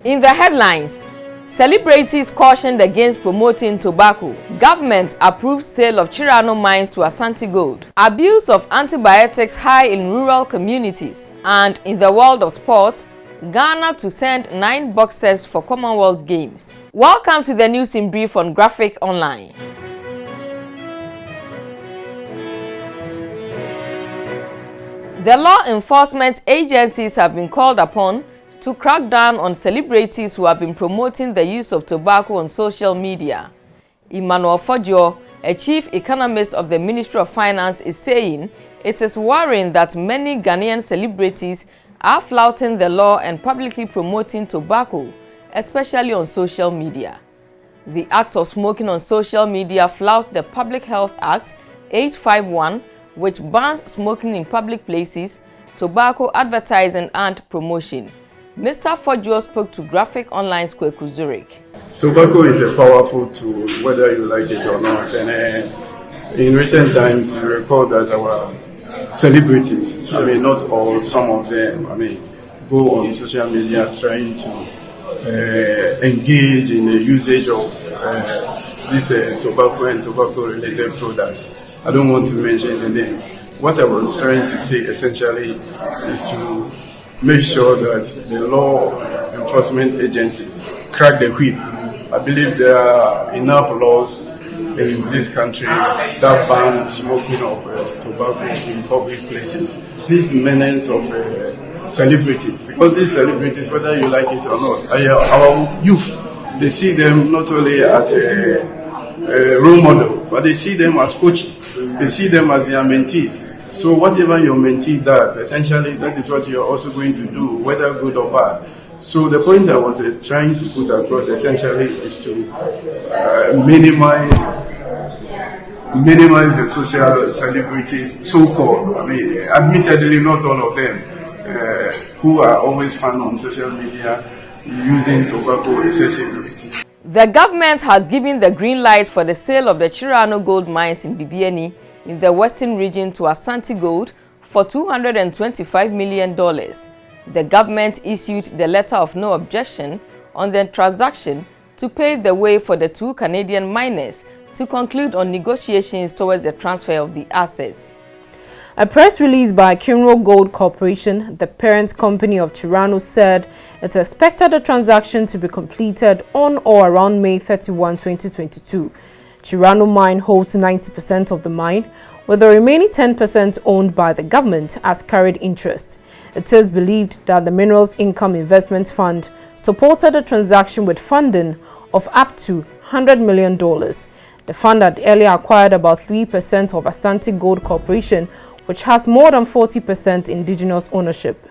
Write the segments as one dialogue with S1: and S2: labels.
S1: In the headlines, celebrities cautioned against promoting tobacco. Government approves sale of Chirano mines to Asante Gold. Abuse of antibiotics high in rural communities. And in the world of sports, Ghana to send 9 boxers for Commonwealth Games. Welcome to the news in brief on Graphic Online. The law enforcement agencies have been called upon to crack down on celebrities who have been promoting the use of tobacco on social media. Emmanuel Fodio, a chief economist of the Ministry of Finance, is saying it is worrying that many Ghanaian celebrities are flouting the law and publicly promoting tobacco, especially on social media. The act of smoking on social media flouts the Public Health Act 851, which bans smoking in public places, tobacco advertising and promotion. Mr. Fodio spoke to Graphic Online's Kweku Zurich.
S2: Tobacco is a powerful tool, whether you like it or not. And in recent times, you recall that our celebrities, not all, some of them, go on social media trying to engage in the usage of this tobacco and tobacco-related products. I don't want to mention the names. What I was trying to say essentially is to make sure that the law enforcement agencies crack the whip. I believe there are enough laws in this country that ban smoking of tobacco in public places. These menace of celebrities, because these celebrities, whether you like it or not, our youth, they see them not only as a role model, but they see them as coaches. They see them as their mentees. So whatever your mentee does, essentially that is what you're also going to do, whether good or bad. So the point I was trying to put across essentially is to minimize the social celebrities, so-called, admittedly not all of them, who are always found on social media using tobacco excessively.
S1: The government has given the green light for the sale of the Chirano gold mines in Bibiani in the western region to Asante Gold for $225 million. The government issued the letter of no objection on the transaction to pave the way for the 2 Canadian miners to conclude on negotiations towards the transfer of the assets.
S3: A press release by Commonwealth Gold Corporation, the parent company of Chirano, said it expected the transaction to be completed on or around May 31, 2022. Chirano mine holds 90% of the mine, with the remaining 10% owned by the government as carried interest. It is believed that the Minerals Income Investment Fund supported the transaction with funding of up to $100 million. The fund had earlier acquired about 3% of Asante Gold Corporation, which has more than 40% indigenous ownership.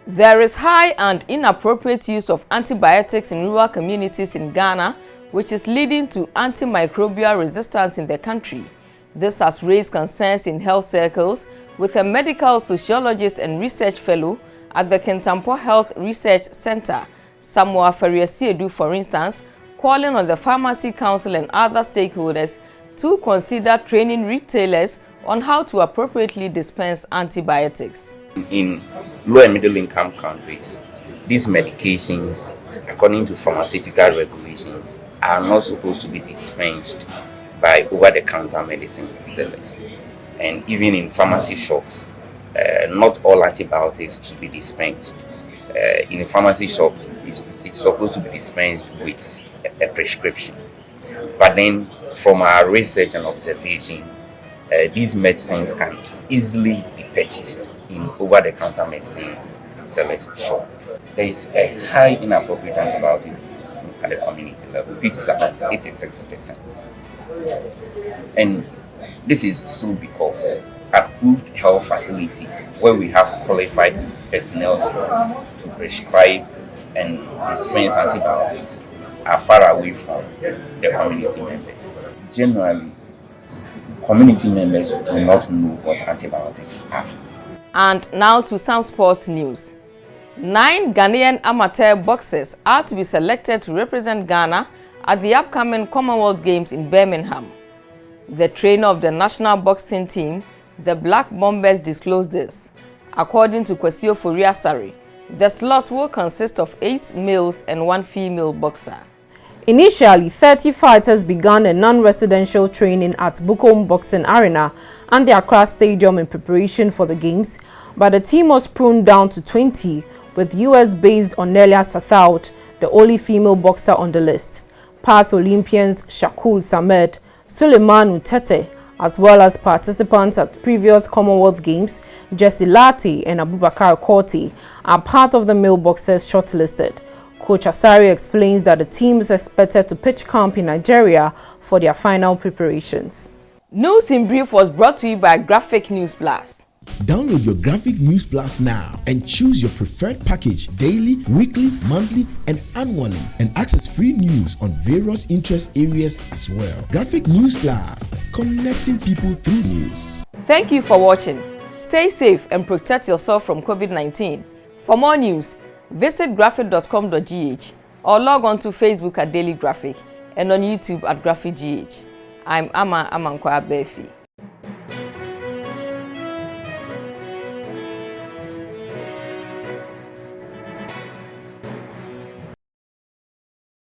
S1: There is high and inappropriate use of antibiotics in rural communities in Ghana, which is leading to antimicrobial resistance in the country. This has raised concerns in health circles, with a medical sociologist and research fellow at the Kintampo Health Research Center, Samoa Fariasiedu, for instance, calling on the Pharmacy Council and other stakeholders to consider training retailers on how to appropriately dispense antibiotics.
S4: In low and middle income countries, these medications, according to pharmaceutical regulations, are not supposed to be dispensed by over-the-counter medicine sellers. And even in pharmacy shops, not all antibiotics should be dispensed. In pharmacy shops, it's supposed to be dispensed with a prescription. But then, from our research and observation, these medicines can easily be purchased in over-the-counter medicine sellers' shop. There is a high inappropriate antibiotic use at the community level, which is about 86%. And this is so because approved health facilities where we have qualified personnel to prescribe and dispense antibiotics are far away from the community members. Generally, community members do not know what antibiotics are.
S1: And now to some sports news. 9 Ghanaian amateur boxers are to be selected to represent Ghana at the upcoming Commonwealth Games in Birmingham. The trainer of the national boxing team, the Black Bombers, disclosed this. According to Kwesio Foriasari, The slots will consist of 8 males and 1 female boxer.
S3: Initially, 30 fighters began a non-residential training at Bukom Boxing Arena and the Accra Stadium in preparation for the Games, but the team was pruned down to 20, with US-based Onelia Sathout, the only female boxer on the list. Past Olympians Shakul Samed, Suleiman Utete, as well as participants at previous Commonwealth Games, Jesse Lati and Abubakar Korti, are part of the male boxers shortlisted. Coach Asari explains that the team is expected to pitch camp in Nigeria for their final preparations.
S1: News in Brief was brought to you by Graphic News Plus.
S5: Download your Graphic News Plus now and choose your preferred package daily, weekly, monthly, and annually, and access free news on various interest areas as well. Graphic News Plus, connecting people through news.
S1: Thank you for watching. Stay safe and protect yourself from COVID-19. For more news, visit graphic.com.gh or log on to Facebook at Daily Graphic and on YouTube at GraphicGH. I'm Ama Amankwa Befi.